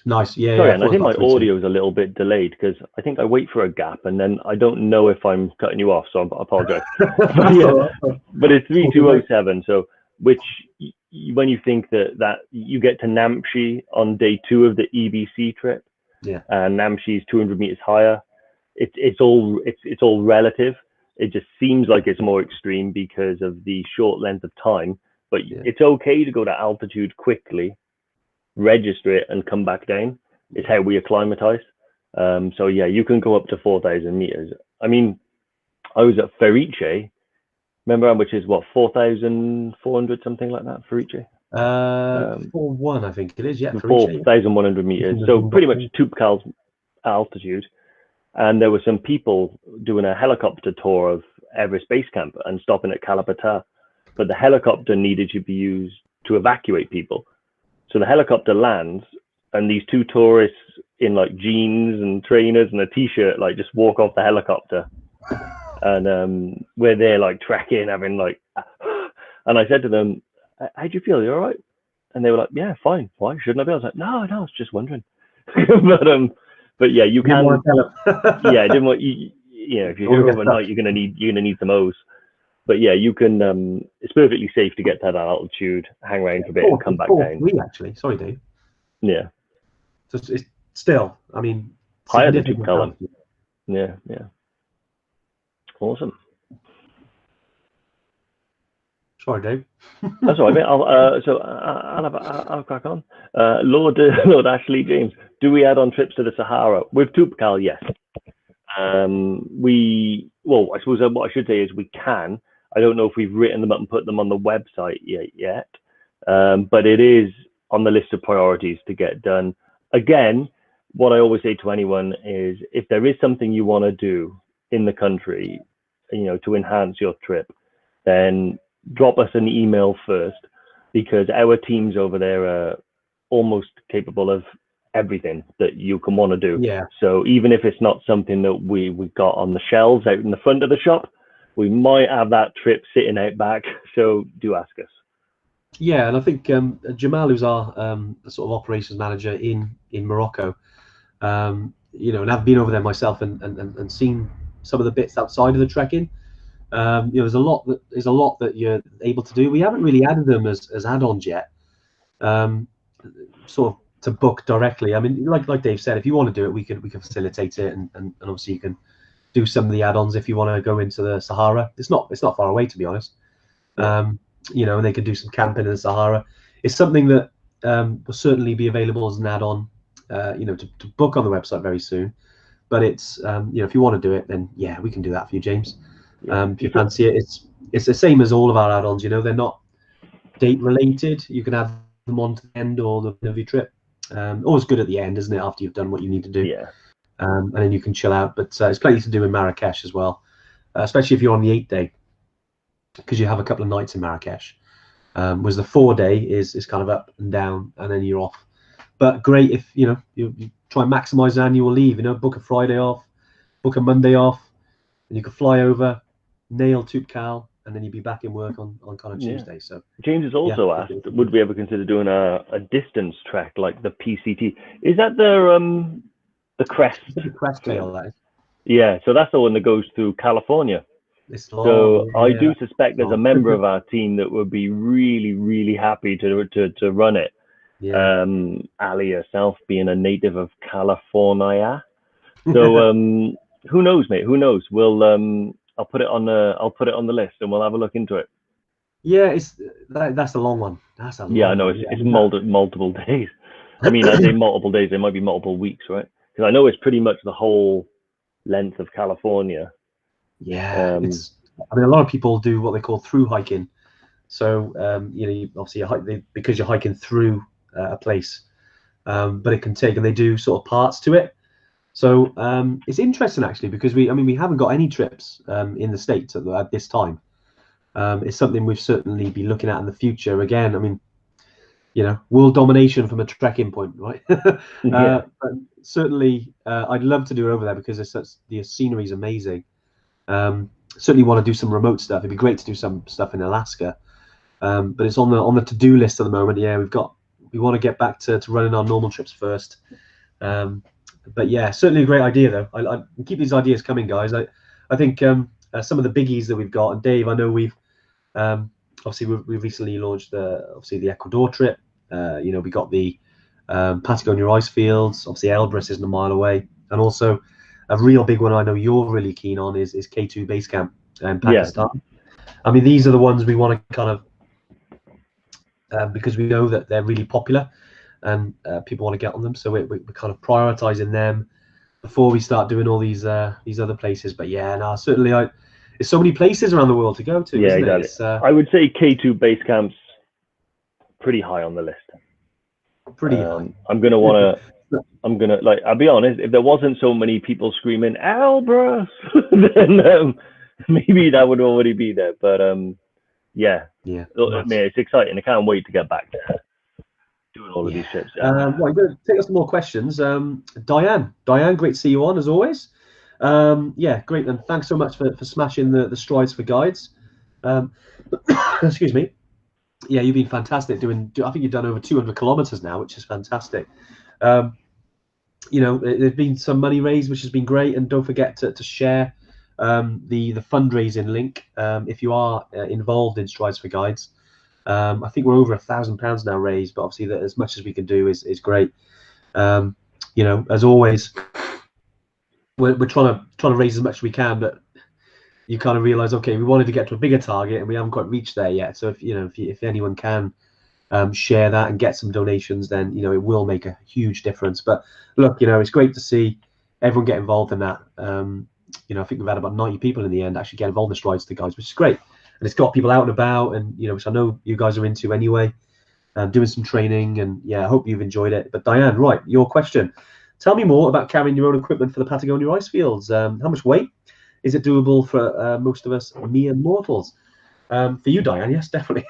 Nice. Yeah, Sorry, yeah. I and thought I it was think my about 3-2. audio is a little bit delayed because I think I wait for a gap and then I don't know if I'm cutting you off, so I apologize. But yeah, but it's 3207. So which when you think that you get to Namche on day 2 of the EBC trip, yeah, and Namche is 200 meters higher. It's all relative. It just seems like it's more extreme because of the short length of time, but it's okay to go to altitude quickly, register it, and come back down. It's how we acclimatize. So yeah, you can go up to 4,000 meters. I mean, I was at Ferice. Remember, which is what, 4,400, something like that, Ferice? 4-1, I think it is. Yeah, 4,100 meters. So pretty much Toubkal's altitude. And there were some people doing a helicopter tour of Everest Base Camp and stopping at Kalapata. But the helicopter needed to be used to evacuate people. So the helicopter lands, and these 2 tourists in like jeans and trainers and a t-shirt like just walk off the helicopter. And we're there like trekking, having like, and I said to them, "How do you feel? You all right?" And they were like, "Yeah, fine. Why shouldn't I be?" I was like, "No, I was just wondering." But yeah, you can. Yeah, I didn't want you. You know, if you're here overnight, you're gonna need some O's. But yeah, you can. It's perfectly safe to get to that altitude, hang around for a bit, and come back down. Actually, sorry, Dave. Yeah. So it's still, I mean, higher than Toubkal. Yeah. Awesome. Sorry, Dave. That's all right, mate. I'll crack on. Lord Ashley James, do we add on trips to the Sahara with Toubkal? Yes. I suppose what I should say is we can. I don't know if we've written them up and put them on the website yet, but it is on the list of priorities to get done. Again, what I always say to anyone is, if there is something you want to do in the country, to enhance your trip, then drop us an email first, because our teams over there are almost capable of everything that you can want to do. Yeah. So even if it's not something that we got on the shelves out in the front of the shop, we might have that trip sitting out back. So do ask us. Yeah, and I think Jamal, who's our sort of operations manager in Morocco, and I've been over there myself and seen some of the bits outside of the trekking. There's a lot that you're able to do. We haven't really added them as add-ons yet, sort of to book directly. I mean, like Dave said, if you want to do it, we can facilitate it, and obviously you can do some of the add-ons if you want to go into the Sahara. It's not far away, to be honest. And they can do some camping in the Sahara. It's something that will certainly be available as an add-on, to book on the website very soon. But it's if you want to do it, then yeah, we can do that for you, James. If you fancy it, it's the same as all of our add-ons. They're not date related. You can have them on to the end or the end of your trip. Always good at the end, isn't it? After you've done what you need to do. Yeah. And then you can chill out. But there's plenty to do in Marrakesh as well, especially if you're on the 8th day, because you have a couple of nights in Marrakesh. Whereas the 4-day is kind of up and down, and then you're off. But great if you try and maximize annual leave. Book a Friday off, book a Monday off, and you can fly over, nail Toubkal, and then you'd be back in work on kind of Tuesday. So James has also asked, would we ever consider doing a distance trek like the PCT? Is that the crest? The crest trail, that is. Yeah, so that's the one that goes through California. It's long, so I do suspect there's a member of our team that would be really, really happy to run it. Yeah. Ali herself being a native of California. So who knows, mate? Who knows? We'll I'll put it on the list and we'll have a look into it. Yeah, that's a long one. That's a long I know it's multiple days. I mean, I say multiple days. There might be multiple weeks, right? Because I know it's pretty much the whole length of California. Yeah, I mean, a lot of people do what they call through hiking. So obviously because you're hiking through a place, but it can take, and they do sort of parts to it. So it's interesting actually, because we haven't got any trips in the States at this time. It's something we've certainly be looking at in the future. Again, I mean, world domination from a trekking point, right? But certainly, I'd love to do it over there because the scenery is amazing. Certainly want to do some remote stuff. It'd be great to do some stuff in Alaska, but it's on the to-do list at the moment. Yeah, we've got we want to get back to running our normal trips first. But yeah, certainly a great idea though. I keep these ideas coming, guys. I think some of the biggies that we've got, and Dave, I know we've obviously we've recently launched the Ecuador trip. You know, we got the Patagonia ice fields. Obviously, Elbrus isn't a mile away, and also a real big one I know you're really keen on is K2 Base Camp in Pakistan. Yeah. I mean, these are the ones we want to kind of because we know that they're really popular and people want to get on them, so we're kind of prioritizing them before we start doing all these other places. But yeah, no, certainly there's so many places around the world to go to. Yeah, isn't exactly. It? I would say K2 Base Camp's pretty high on the list. Pretty high. I'll be honest, if there wasn't so many people screaming Elbrus, then maybe that would already be there. But yeah, nice. It's exciting. I can't wait to get back there doing all of these trips. Well, I'm going to take us some more questions. Diane, great to see you on as always. Yeah, great, and thanks so much for smashing the strides for guides. Excuse me. Yeah, you've been fantastic doing. I think you've done over 200 kilometers now, which is fantastic. You know, there's been some money raised, which has been great, and don't forget to share the fundraising link if you are involved in Strides for Guides. I think we're over £1,000 now raised, but obviously as much as we can do is great. You know, as always, we're trying to raise as much as we can, but you kind of realize, okay, we wanted to get to a bigger target and we haven't quite reached there yet. So if anyone can share that and get some donations, then you know it will make a huge difference. But look, you know, it's great to see everyone get involved in that. You know, I think we've had about 90 people in the end actually get involved in Strides to Guides, which is great. And it's got people out and about, and you know, which I know you guys are into anyway, doing some training, and yeah, I hope you've enjoyed it. But Diane, right, your question. Tell me more about carrying your own equipment for the Patagonia ice fields. How much weight? Is it doable for most of us mere mortals? For you, Diane, yes, definitely.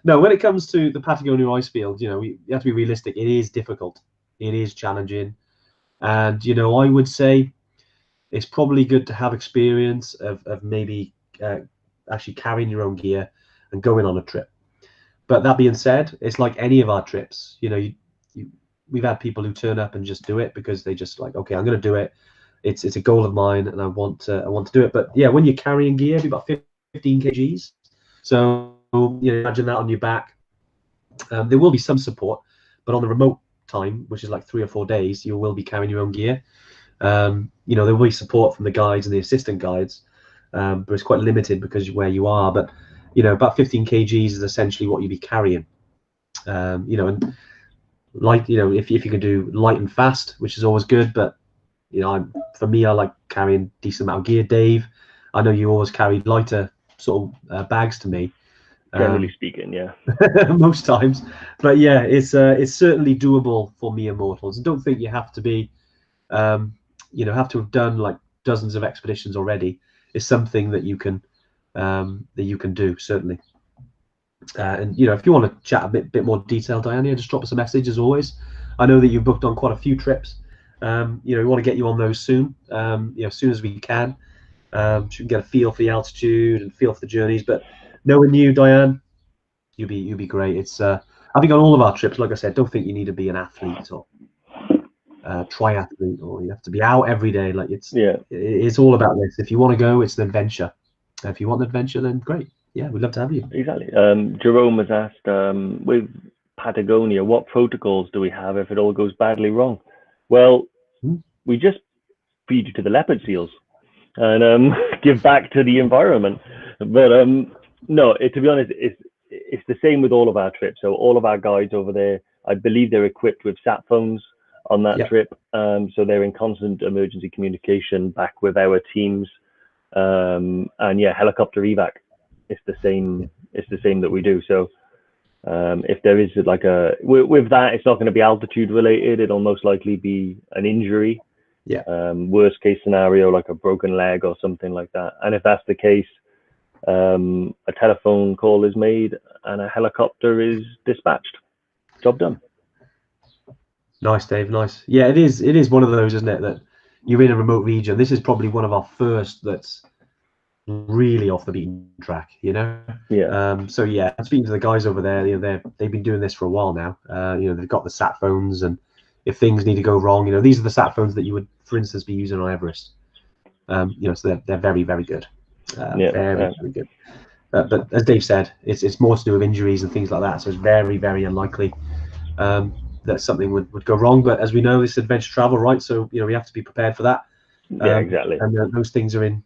No, when it comes to the Patagonia ice fields, you know, you have to be realistic. It is difficult. It is challenging. And, you know, I would say it's probably good to have experience of maybe actually carrying your own gear and going on a trip. But that being said, it's like any of our trips. You know, we've had people who turn up and just do it because they just like, okay, I'm going to do it. It's a goal of mine, and I want to do it. But yeah, when you're carrying gear, it'd be about 15 kgs. So you know, imagine that on your back. There will be some support, but on the remote time, which is like 3 or 4 days, you will be carrying your own gear. You know, there will be support from the guides and the assistant guides, but it's quite limited because of where you are. But you know, about 15 kgs is essentially what you'd be carrying. You know, and light. You know, if you can do light and fast, which is always good, but you know, for me, I like carrying decent amount of gear. Dave, I know you always carry lighter sort of bags to me. Generally speaking, yeah. Most times, but yeah, it's certainly doable for mere mortals. And don't think you have to be, you know, have to have done like dozens of expeditions already. It's something that you can do certainly. And you know, if you want to chat a bit more detail, Diane, just drop us a message as always. I know that you've booked on quite a few trips. You know, we want to get you on those soon. You know, as soon as we can, so you can get a feel for the altitude and feel for the journeys. But knowing you, Diane, you'll be great. It's I think on all of our trips, like I said, don't think you need to be an athlete or triathlete, or you have to be out every day. Like it's all about this. If you want to go, it's an adventure. If you want an adventure, then great. Yeah, we'd love to have you. Exactly. Jerome has asked, with Patagonia, what protocols do we have if it all goes badly wrong? Well, we just feed you to the leopard seals and give back to the environment. But no, to be honest, it's the same with all of our trips. So all of our guides over there, I believe they're equipped with sat phones on that trip. So they're in constant emergency communication back with our teams. And yeah, helicopter evac. It's the same. It's the same that we do. So if there is like with that, it's not going to be altitude related. It'll most likely be an injury. Yeah. Worst case scenario, like a broken leg or something like that. And if that's the case, a telephone call is made and a helicopter is dispatched. Job done. Nice, Dave. Nice. Yeah, it is one of those, isn't it, that you're in a remote region. This is probably one of our first that's really off the beaten track, you know. So yeah, speaking to the guys over there, you know, they've been doing this for a while now. You know, they've got the sat phones, and if things need to go wrong, you know, these are the sat phones that you would, for instance, be using on Everest. You know, so they're very, very good. Very good. But as Dave said, it's more to do with injuries and things like that. So it's very, very unlikely that something would go wrong. But as we know, it's adventure travel, right? So you know, we have to be prepared for that. Yeah, exactly. And those things are in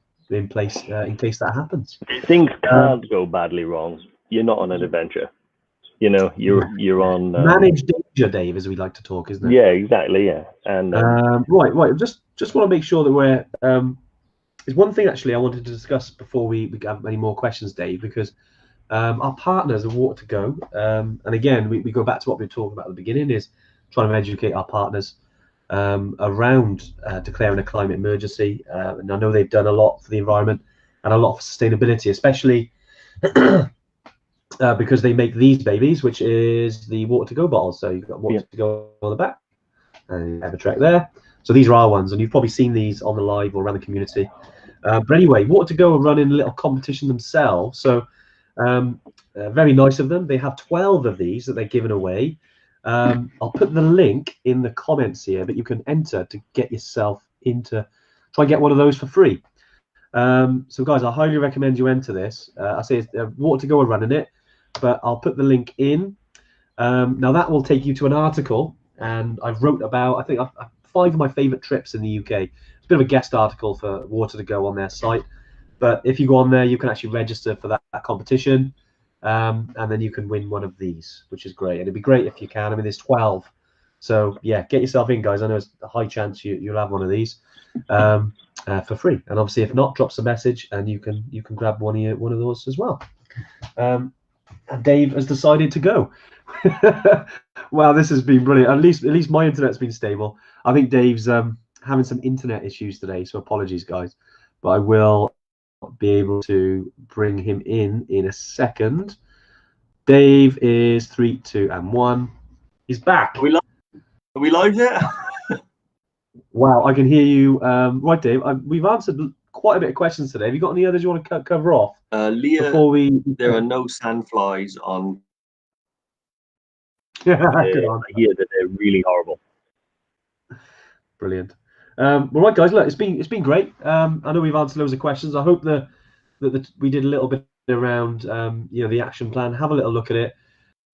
place in case that happens. Things can't go badly wrong. You're not on an adventure. You know, you're on managed danger, Dave, as we like to talk, isn't it? Yeah, exactly. Yeah, and right. Just want to make sure that we're. There's one thing actually I wanted to discuss before we have any more questions, Dave, because our partners are Water to Go, and again we go back to what we were talking about at the beginning, is trying to educate our partners around declaring a climate emergency, and I know they've done a lot for the environment and a lot for sustainability, especially because they make these babies, which is the Water to Go bottles. So you've got Water to Go on the back, and Evertrek there. So these are our ones, and you've probably seen these on the live or around the community. But anyway, Water to Go are running a little competition themselves. So very nice of them. They have 12 of these that they're giving away. I'll put the link in the comments here, but you can enter to get yourself into, try and get one of those for free. So guys, I highly recommend you enter this. I say Water to Go are running it, but I'll put the link in. Now that will take you to an article, and I've wrote about, I think, 5 of my favorite trips in the UK. It's a bit of a guest article for Water to Go on their site, but if you go on there, you can actually register for that competition, and then you can win one of these, which is great. And it'd be great if you can. I mean, there's 12, so yeah, get yourself in, guys. I know it's a high chance you'll have one of these for free. And obviously, if not, drop us a message, and you can grab one of those as well. And Dave has decided to go. Wow, this has been brilliant. At least my internet's been stable. I think Dave's having some internet issues today, so apologies, guys. But I will be able to bring him in a second. Dave is 3, 2, and 1. He's back. Are we live yet? Wow, I can hear you. Right, Dave. We've answered quite a bit of questions today. Have you got any others you want to cover off? Leah, before there are no sandflies on. I hear that they're really horrible. Brilliant. Well, right, guys. Look, it's been great. I know we've answered loads of questions. I hope that we did a little bit around you know, the action plan. Have a little look at it.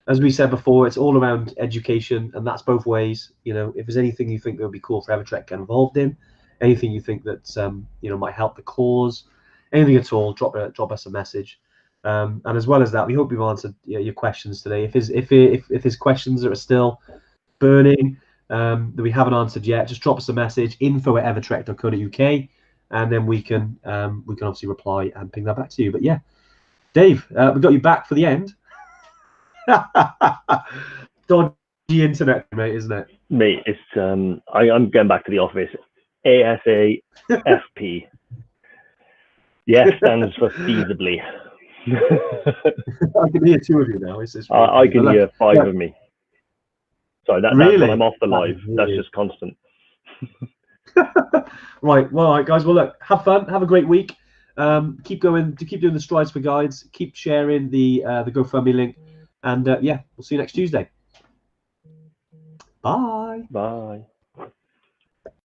As we said before, it's all around education, and that's both ways. You know, if there's anything you think that would be cool for Evertrek to get involved in, anything you think that you know, might help the cause, anything at all, drop us a message. And as well as that, we hope we've answered your questions today. If there's questions that are still burning that we haven't answered yet, just drop us a message, info@evertrek.co.uk, and then we can obviously reply and ping that back to you. But yeah, Dave, we got you back for the end. Dodgy internet, mate, isn't it? Mate, it's I'm getting back to the office. ASAFP. Yeah, stands for feasibly. I can hear 2 of you now. I can hear 5 of me. Sorry, that's when I'm off the live. That's just constant. Right. Well, all right, guys. Well, look, have fun. Have a great week. Keep doing the strides for guides. Keep sharing the GoFundMe link, and yeah, we'll see you next Tuesday. Bye. Bye.